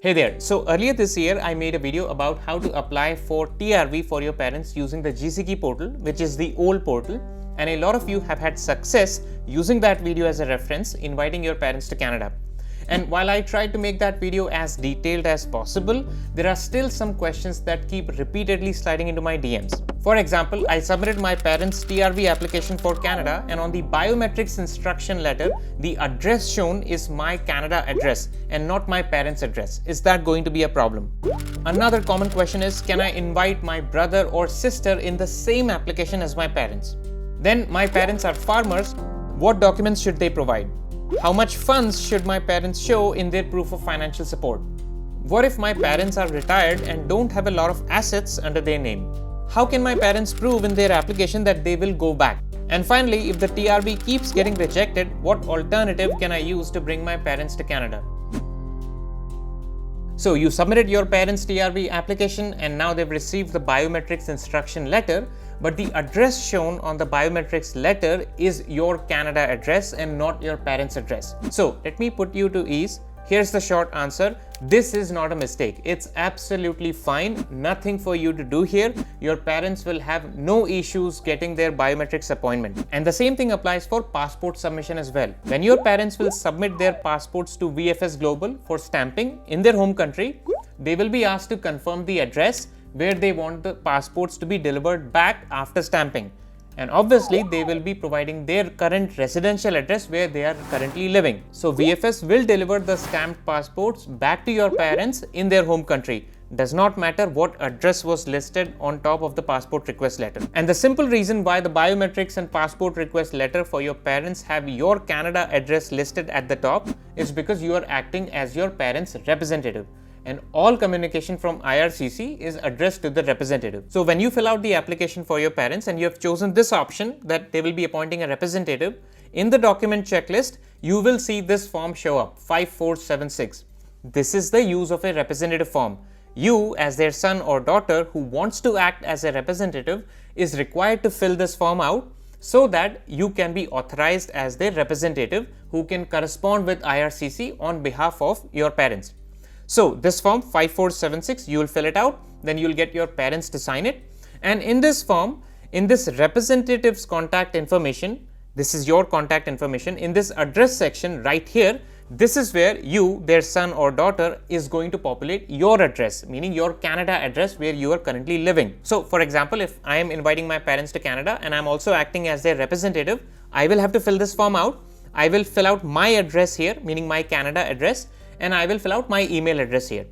Hey there, so earlier this year I made a video about how to apply for TRV for your parents using the GCK portal, which is the old portal, and a lot of you have had success using that video as a reference inviting your parents to Canada. And while I tried to make that video as detailed as possible, there are still some questions that keep repeatedly sliding into my DMs. For example, I submitted my parents' TRV application for Canada, and on the biometrics instruction letter, the address shown is my Canada address and not my parents' address. Is that going to be a problem? Another common question is, can I invite my brother or sister in the same application as my parents? Then my parents are farmers. What documents should they provide? How much funds should my parents show in their proof of financial support? What if my parents are retired and don't have a lot of assets under their name? How can my parents prove in their application that they will go back? And finally, if the TRV keeps getting rejected, what alternative can I use to bring my parents to Canada? So you submitted your parents' TRV application and now they've received the biometrics instruction letter, but the address shown on the biometrics letter is your Canada address and not your parents' address. So let me put you to ease. Here's the short answer. This is not a mistake. It's absolutely fine. Nothing for you to do here. Your parents will have no issues getting their biometrics appointment. And the same thing applies for passport submission as well. When your parents will submit their passports to VFS Global for stamping in their home country, they will be asked to confirm the address where they want the passports to be delivered back after stamping. And obviously, they will be providing their current residential address where they are currently living. So VFS will deliver the stamped passports back to your parents in their home country. Does not matter what address was listed on top of the passport request letter. And the simple reason why the biometrics and passport request letter for your parents have your Canada address listed at the top is because you are acting as your parents' representative. And all communication from IRCC is addressed to the representative. So when you fill out the application for your parents and you have chosen this option that they will be appointing a representative, in the document checklist, you will see this form show up, 5476. This is the use of a representative form. You, as their son or daughter who wants to act as a representative, is required to fill this form out so that you can be authorized as their representative who can correspond with IRCC on behalf of your parents. So this form 5476, you will fill it out, then you will get your parents to sign it. And in this form, in this representative's contact information, this is your contact information, in this address section right here, this is where you, their son or daughter, is going to populate your address, meaning your Canada address where you are currently living. So for example, if I am inviting my parents to Canada and I'm also acting as their representative, I will have to fill this form out. I will fill out my address here, meaning my Canada address, and I will fill out my email address here.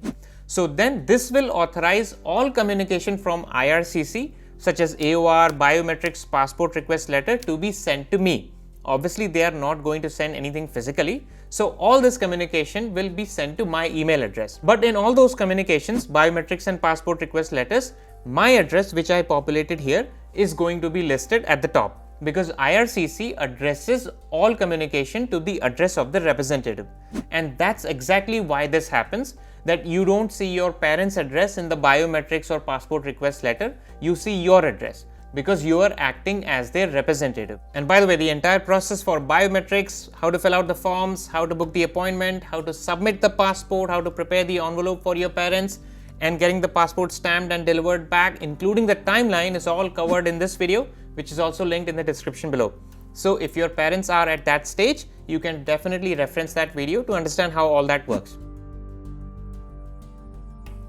So then this will authorize all communication from IRCC such as AOR, biometrics, passport request letter to be sent to me. Obviously, they are not going to send anything physically. So all this communication will be sent to my email address. But in all those communications, biometrics and passport request letters, my address, which I populated here, is going to be listed at the top, because IRCC addresses all communication to the address of the representative. And that's exactly why this happens, that you don't see your parents' address in the biometrics or passport request letter, you see your address because you are acting as their representative. And by the way, the entire process for biometrics, how to fill out the forms, how to book the appointment, how to submit the passport, how to prepare the envelope for your parents, and getting the passport stamped and delivered back, including the timeline, is all covered in this video, which is also linked in the description below. So if your parents are at that stage, you can definitely reference that video to understand how all that works.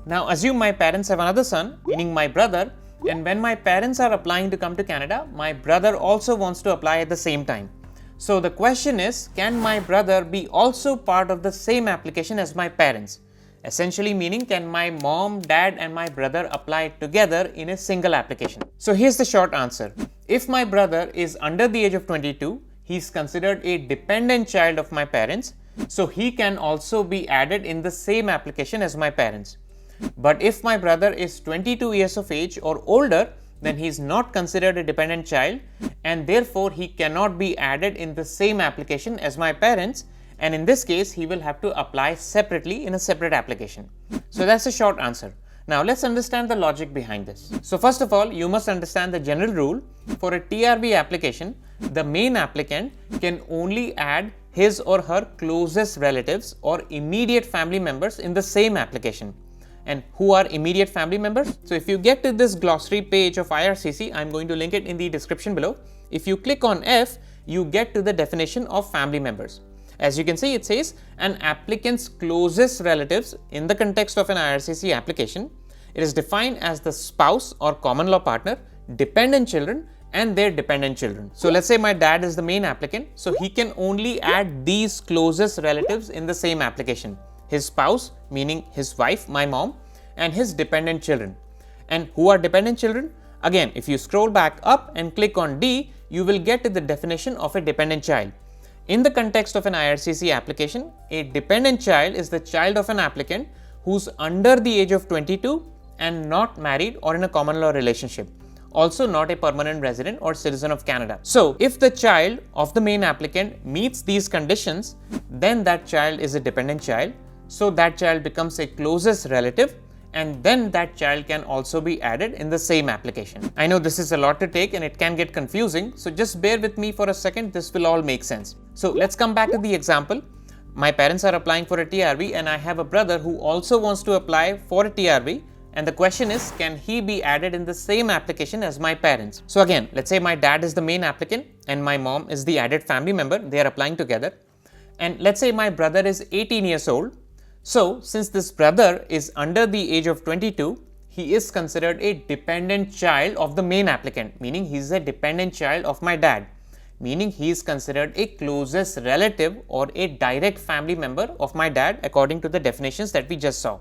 Now assume my parents have another son, meaning my brother, and when my parents are applying to come to Canada, my brother also wants to apply at the same time. So the question is, can my brother be also part of the same application as my parents? Essentially meaning, can my mom, dad and my brother apply together in a single application? So here's the short answer. If my brother is under the age of 22, he's considered a dependent child of my parents, so he can also be added in the same application as my parents. But if my brother is 22 years of age or older, then he is not considered a dependent child and therefore he cannot be added in the same application as my parents, and in this case he will have to apply separately in a separate application. So that's the short answer. Now let's understand the logic behind this. So first of all, you must understand the general rule. For a TRV application, the main applicant can only add his or her closest relatives or immediate family members in the same application. And who are immediate family members? So if you get to this glossary page of IRCC, I'm going to link it in the description below. If you click on F, you get to the definition of family members. As you can see, it says an applicant's closest relatives in the context of an IRCC application. It is defined as the spouse or common law partner, dependent children, and their dependent children. So let's say my dad is the main applicant, so he can only add these closest relatives in the same application. His spouse, meaning his wife, my mom, and his dependent children. And who are dependent children? Again, if you scroll back up and click on D, you will get to the definition of a dependent child. In the context of an IRCC application, a dependent child is the child of an applicant who's under the age of 22 and not married or in a common law relationship. Also not a permanent resident or citizen of Canada. So if the child of the main applicant meets these conditions, then that child is a dependent child. So that child becomes a closest relative, and then that child can also be added in the same application. I know this is a lot to take and it can get confusing, so just bear with me for a second, this will all make sense. So let's come back to the example. My parents are applying for a TRV and I have a brother who also wants to apply for a TRV, and the question is, can he be added in the same application as my parents? So again, let's say my dad is the main applicant and my mom is the added family member, they are applying together. And let's say my brother is 18 years old. So, since this brother is under the age of 22, he is considered a dependent child of the main applicant, meaning he is a dependent child of my dad, meaning he is considered a closest relative or a direct family member of my dad according to the definitions that we just saw.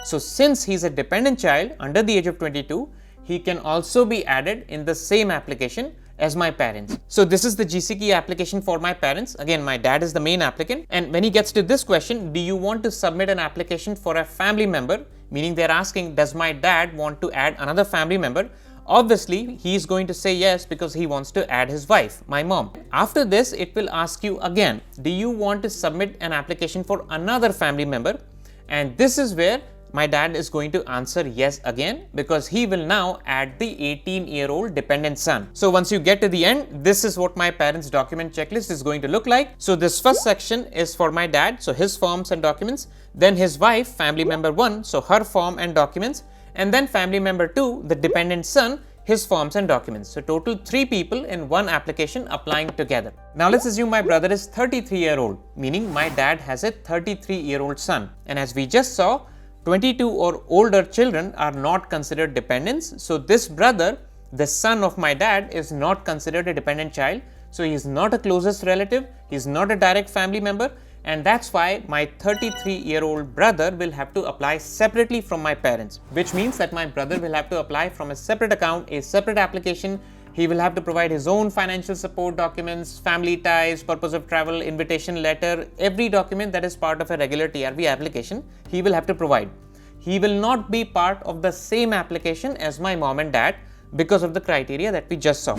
So, since he is a dependent child under the age of 22, he can also be added in the same application as my parents. So this is the GC application for my parents. Again, my dad is the main applicant, and when he gets to this question, do you want to submit an application for a family member, meaning they're asking, does my dad want to add another family member? Obviously, he is going to say yes because he wants to add his wife, my mom. After this, it will ask you again, do you want to submit an application for another family member? And this is where my dad is going to answer yes again, because he will now add the 18-year-old dependent son. So once you get to the end, this is what my parents' document checklist is going to look like. So this first section is for my dad, so his forms and documents, then his wife, family member 1, so her form and documents, and then family member 2, the dependent son, his forms and documents. So total 3 people in one application applying together. Now let's assume my brother is 33-year-old, meaning my dad has a 33-year-old son. And as we just saw, 22 or older children are not considered dependents. So this brother, the son of my dad, is not considered a dependent child. So he is not a closest relative, he is not a direct family member, and that's why my 33-year-old brother will have to apply separately from my parents, which means that my brother will have to apply from a separate account, a separate application. He will have to provide his own financial support documents, family ties, purpose of travel, invitation letter, every document that is part of a regular TRV application, he will have to provide. He will not be part of the same application as my mom and dad because of the criteria that we just saw.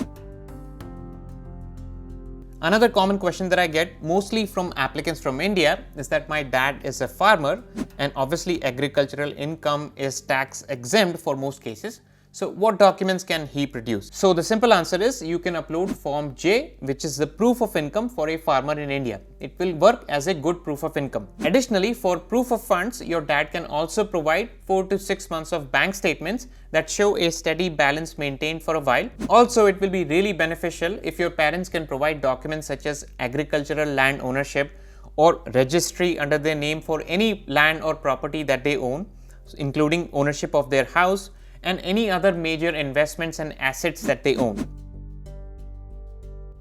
Another common question that I get mostly from applicants from India is that my dad is a farmer and obviously agricultural income is tax exempt for most cases. So what documents can he produce? So the simple answer is you can upload Form J, which is the proof of income for a farmer in India. It will work as a good proof of income. Additionally, for proof of funds, your dad can also provide 4 to 6 months of bank statements that show a steady balance maintained for a while. Also, it will be really beneficial if your parents can provide documents such as agricultural land ownership or registry under their name for any land or property that they own, including ownership of their house, and any other major investments and assets that they own.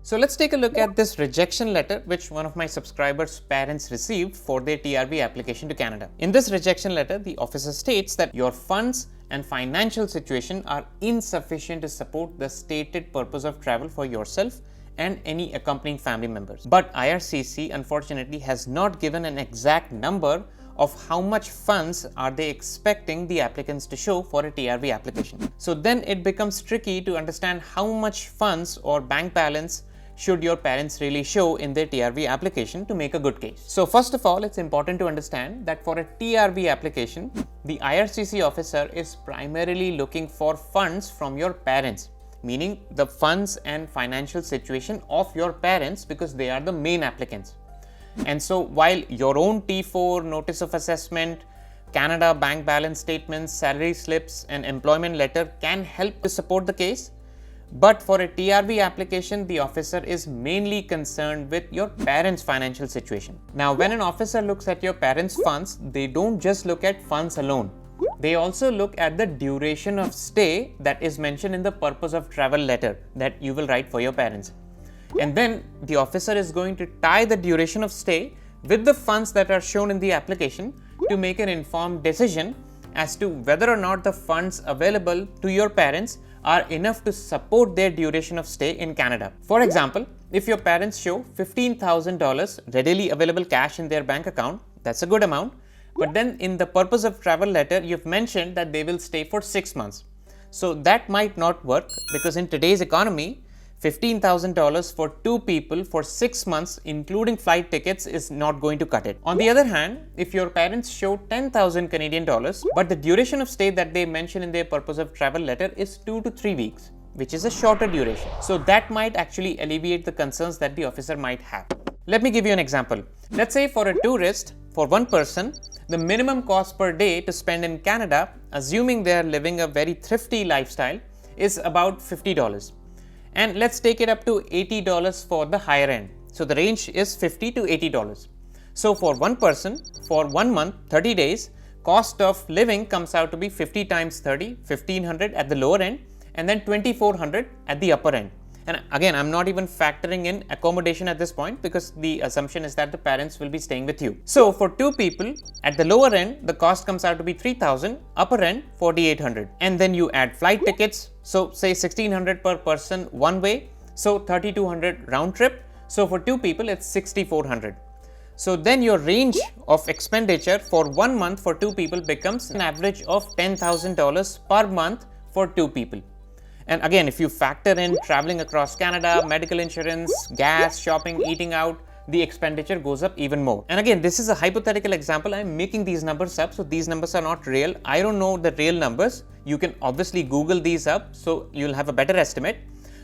So let's take a look at this rejection letter which one of my subscribers' parents received for their TRV application to Canada. In this rejection letter, the officer states that your funds and financial situation are insufficient to support the stated purpose of travel for yourself and any accompanying family members. But IRCC unfortunately has not given an exact number of how much funds are they expecting the applicants to show for a TRV application. So then it becomes tricky to understand how much funds or bank balance should your parents really show in their TRV application to make a good case. So first of all, it's important to understand that for a TRV application, the IRCC officer is primarily looking for funds from your parents, meaning the funds and financial situation of your parents, because they are the main applicants. And so while your own T4, notice of assessment, Canada bank balance statements, salary slips, and employment letter can help to support the case, but for a TRV application, the officer is mainly concerned with your parents' financial situation. Now, when an officer looks at your parents' funds, they don't just look at funds alone. They also look at the duration of stay that is mentioned in the purpose of travel letter that you will write for your parents. And then the officer is going to tie the duration of stay with the funds that are shown in the application to make an informed decision as to whether or not the funds available to your parents are enough to support their duration of stay in Canada. For example, if your parents show $15,000 readily available cash in their bank account, that's a good amount. But then in the purpose of travel letter, you've mentioned that they will stay for 6 months. So that might not work because in today's economy, $15,000 for 2 people for 6 months, including flight tickets, is not going to cut it. On the other hand, if your parents show 10,000 Canadian dollars, but the duration of stay that they mention in their purpose of travel letter is 2 to 3 weeks, which is a shorter duration. So that might actually alleviate the concerns that the officer might have. Let me give you an example. Let's say for a tourist, for one person, the minimum cost per day to spend in Canada, assuming they are living a very thrifty lifestyle, is about $50. And let's take it up to $80 for the higher end. So the range is $50 to $80. So for one person, for 1 month, 30 days, cost of living comes out to be 50 times 30, 1500 at the lower end, and then 2400 at the upper end. And again, I'm not even factoring in accommodation at this point because the assumption is that the parents will be staying with you. So for 2 people, at the lower end, the cost comes out to be 3,000, upper end 4,800. And then you add flight tickets. So say 1,600 per person one way. So 3,200 round trip. So for 2 people, it's 6,400. So then your range of expenditure for 1 month for 2 people becomes an average of $10,000 per month for 2 people. And again, if you factor in traveling across Canada, medical insurance, gas, shopping, eating out, the expenditure goes up even more. And again, this is a hypothetical example. I'm making these numbers up, so these numbers are not real. I don't know the real numbers. You can obviously Google these up, so you'll have a better estimate.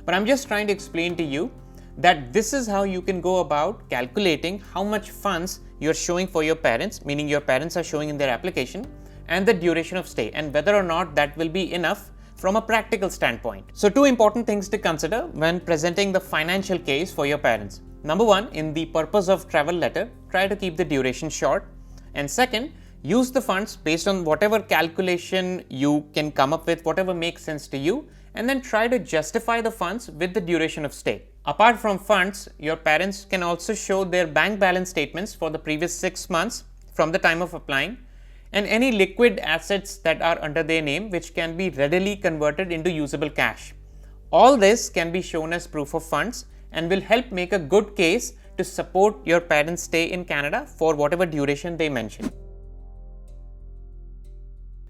But I'm just trying to explain to you that this is how you can go about calculating how much funds you're showing for your parents, meaning your parents are showing in their application, and the duration of stay, and whether or not that will be enough from a practical standpoint. So 2 important things to consider when presenting the financial case for your parents. Number 1, in the purpose of travel letter, try to keep the duration short. And second, use the funds based on whatever calculation you can come up with, whatever makes sense to you, and then try to justify the funds with the duration of stay. Apart from funds, your parents can also show their bank balance statements for the previous 6 months from the time of applying, and any liquid assets that are under their name which can be readily converted into usable cash. All this can be shown as proof of funds and will help make a good case to support your parents' stay in Canada for whatever duration they mention.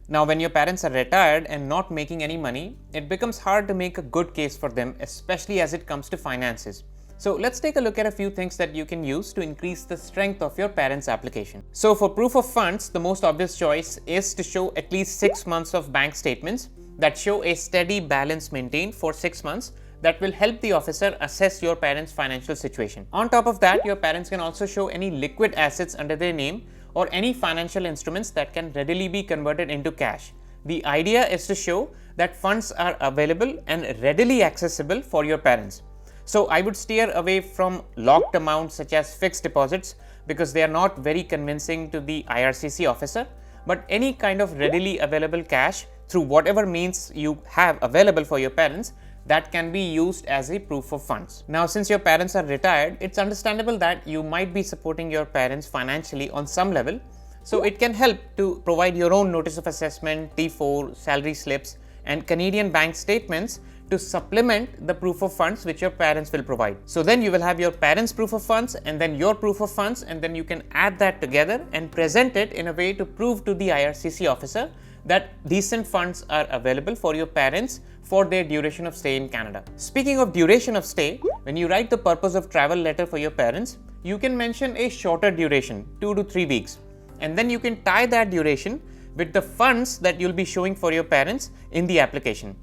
Now, when your parents are retired and not making any money, it becomes hard to make a good case for them, especially as it comes to finances. So let's take a look at a few things that you can use to increase the strength of your parents' application. So for proof of funds, the most obvious choice is to show at least 6 months of bank statements that show a steady balance maintained for 6 months that will help the officer assess your parents' financial situation. On top of that, your parents can also show any liquid assets under their name or any financial instruments that can readily be converted into cash. The idea is to show that funds are available and readily accessible for your parents. So I would steer away from locked amounts such as fixed deposits because they are not very convincing to the IRCC officer, but any kind of readily available cash through whatever means you have available for your parents that can be used as a proof of funds. Now, since your parents are retired, it's understandable that you might be supporting your parents financially on some level. So it can help to provide your own notice of assessment, T4, salary slips, and Canadian bank statements to supplement the proof of funds which your parents will provide. So then you will have your parents' proof of funds and then your proof of funds, and then you can add that together and present it in a way to prove to the IRCC officer that decent funds are available for your parents for their duration of stay in Canada. Speaking of duration of stay, when you write the purpose of travel letter for your parents, you can mention a shorter duration, 2 to 3 weeks, and then you can tie that duration with the funds that you'll be showing for your parents in the application.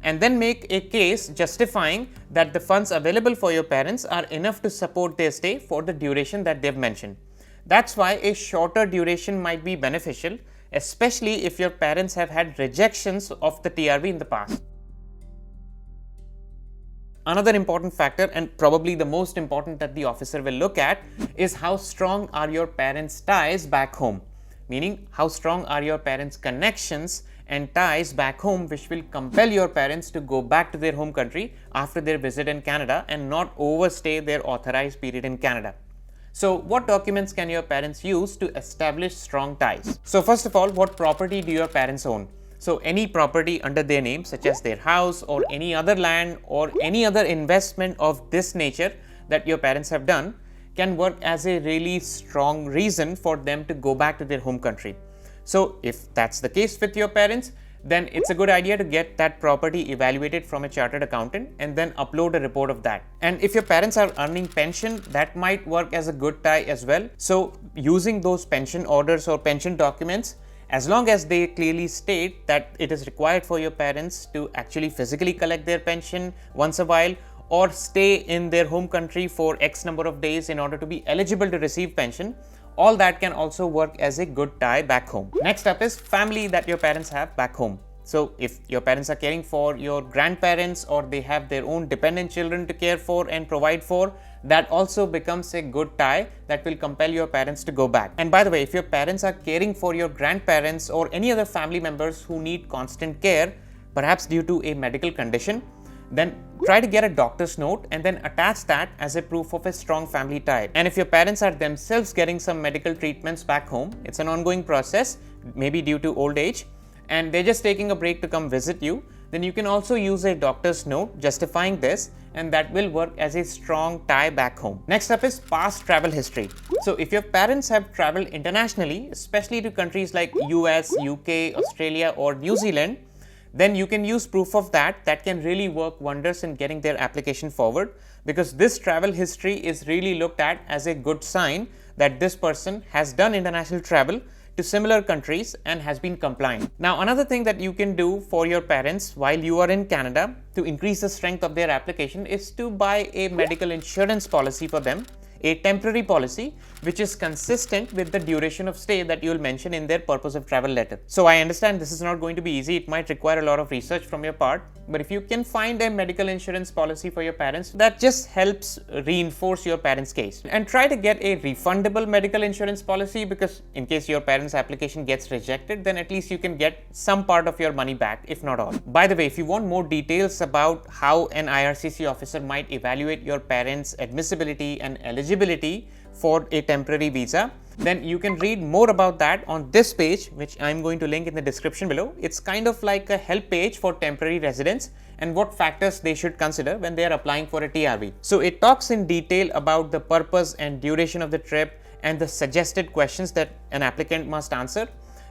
and then make a case justifying that the funds available for your parents are enough to support their stay for the duration that they've mentioned. That's why a shorter duration might be beneficial, especially if your parents have had rejections of the TRV in the past. Another important factor, and probably the most important that the officer will look at, is how strong are your parents' ties back home. Meaning, how strong are your parents' connections and ties back home, which will compel your parents to go back to their home country after their visit in Canada and not overstay their authorized period in Canada. So, what documents can your parents use to establish strong ties? So, first of all, what property do your parents own? So, any property under their name, such as their house or any other land or any other investment of this nature that your parents have done, can work as a really strong reason for them to go back to their home country. So, if that's the case with your parents, then it's a good idea to get that property evaluated from a chartered accountant and then upload a report of that. And if your parents are earning pension, that might work as a good tie as well. So, using those pension orders or pension documents, as long as they clearly state that it is required for your parents to actually physically collect their pension once a while or stay in their home country for X number of days in order to be eligible to receive pension, all that can also work as a good tie back home. Next up is family that your parents have back home. So, if your parents are caring for your grandparents or they have their own dependent children to care for and provide for, that also becomes a good tie that will compel your parents to go back. And by the way, if your parents are caring for your grandparents or any other family members who need constant care, perhaps due to a medical condition, then try to get a doctor's note and then attach that as a proof of a strong family tie. And if your parents are themselves getting some medical treatments back home, it's an ongoing process, maybe due to old age, and they're just taking a break to come visit you, then you can also use a doctor's note justifying this, and that will work as a strong tie back home. Next up is past travel history. So if your parents have traveled internationally, especially to countries like US, UK, Australia or New Zealand, then you can use proof of that. That can really work wonders in getting their application forward, because this travel history is really looked at as a good sign that this person has done international travel to similar countries and has been compliant. Now, another thing that you can do for your parents while you are in Canada to increase the strength of their application is to buy a medical insurance policy for them, a temporary policy which is consistent with the duration of stay that you will mention in their purpose of travel letter. So I understand this is not going to be easy. It might require a lot of research from your part, but if you can find a medical insurance policy for your parents, that just helps reinforce your parents' case. And try to get a refundable medical insurance policy, because in case your parents' application gets rejected, then at least you can get some part of your money back, if not all. By the way, if you want more details about how an IRCC officer might evaluate your parents' admissibility and eligibility for a temporary visa, then you can read more about that on this page, which I'm going to link in the description below. It's kind of like a help page for temporary residents and what factors they should consider when they are applying for a TRV. So it talks in detail about the purpose and duration of the trip and the suggested questions that an applicant must answer,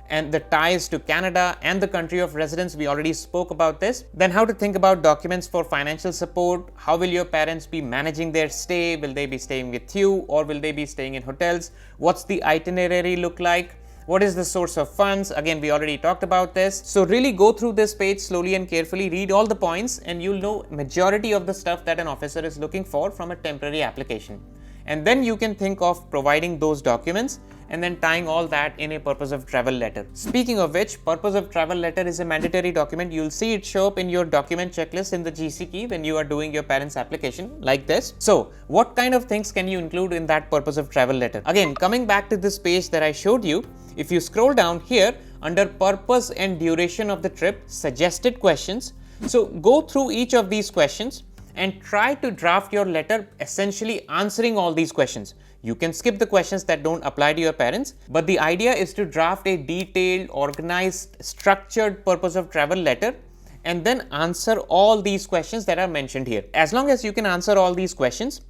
and the ties to Canada and the country of residence. We already spoke about this. Then how to think about documents for financial support. How will your parents be managing their stay? Will they be staying with you or will they be staying in hotels? What's the itinerary look like? What is the source of funds? Again, we already talked about this. So really go through this page slowly and carefully, read all the points, and you'll know majority of the stuff that an officer is looking for from a temporary application. And then you can think of providing those documents and then tying all that in a purpose of travel letter. Speaking of which, purpose of travel letter is a mandatory document. You'll see it show up in your document checklist in the GC key when you are doing your parents' application like this. So what kind of things can you include in that purpose of travel letter? Again, coming back to this page that I showed you, if you scroll down here under purpose and duration of the trip, suggested questions. So go through each of these questions and try to draft your letter essentially answering all these questions. You can skip the questions that don't apply to your parents, but the idea is to draft a detailed, organized, structured purpose of travel letter and then answer all these questions that are mentioned here. As long as you can answer all these questions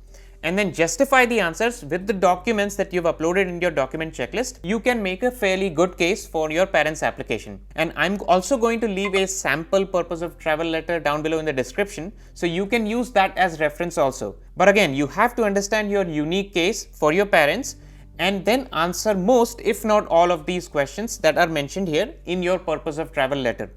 and then justify the answers with the documents that you've uploaded in your document checklist, you can make a fairly good case for your parents' application. And I'm also going to leave a sample purpose of travel letter down below in the description, so you can use that as reference also. But again, you have to understand your unique case for your parents and then answer most, if not all, of these questions that are mentioned here in your purpose of travel letter.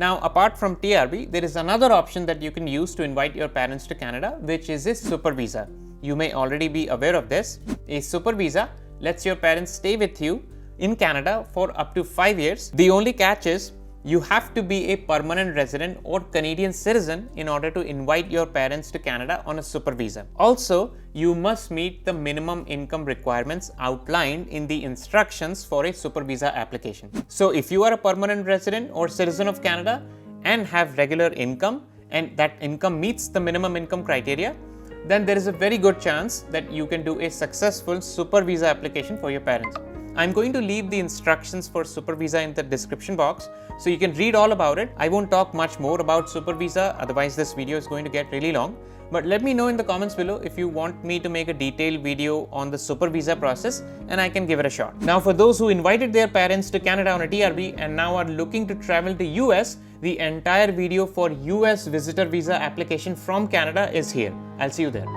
Now, apart from TRV, there is another option that you can use to invite your parents to Canada, which is a SUPERVISA. You may already be aware of this. A SUPERVISA lets your parents stay with you in Canada for up to 5 years. The only catch is you have to be a permanent resident or Canadian citizen in order to invite your parents to Canada on a SUPERVISA. Also, you must meet the minimum income requirements outlined in the instructions for a SUPERVISA application. So if you are a permanent resident or citizen of Canada and have regular income, and that income meets the minimum income criteria, then there is a very good chance that you can do a successful SUPERVISA application for your parents. I'm going to leave the instructions for SUPERVISA in the description box so you can read all about it. I won't talk much more about SUPERVISA, otherwise this video is going to get really long. But let me know in the comments below if you want me to make a detailed video on the SUPERVISA process, and I can give it a shot. Now, for those who invited their parents to Canada on a TRV and now are looking to travel to US, the entire video for US visitor visa application from Canada is here. I'll see you there.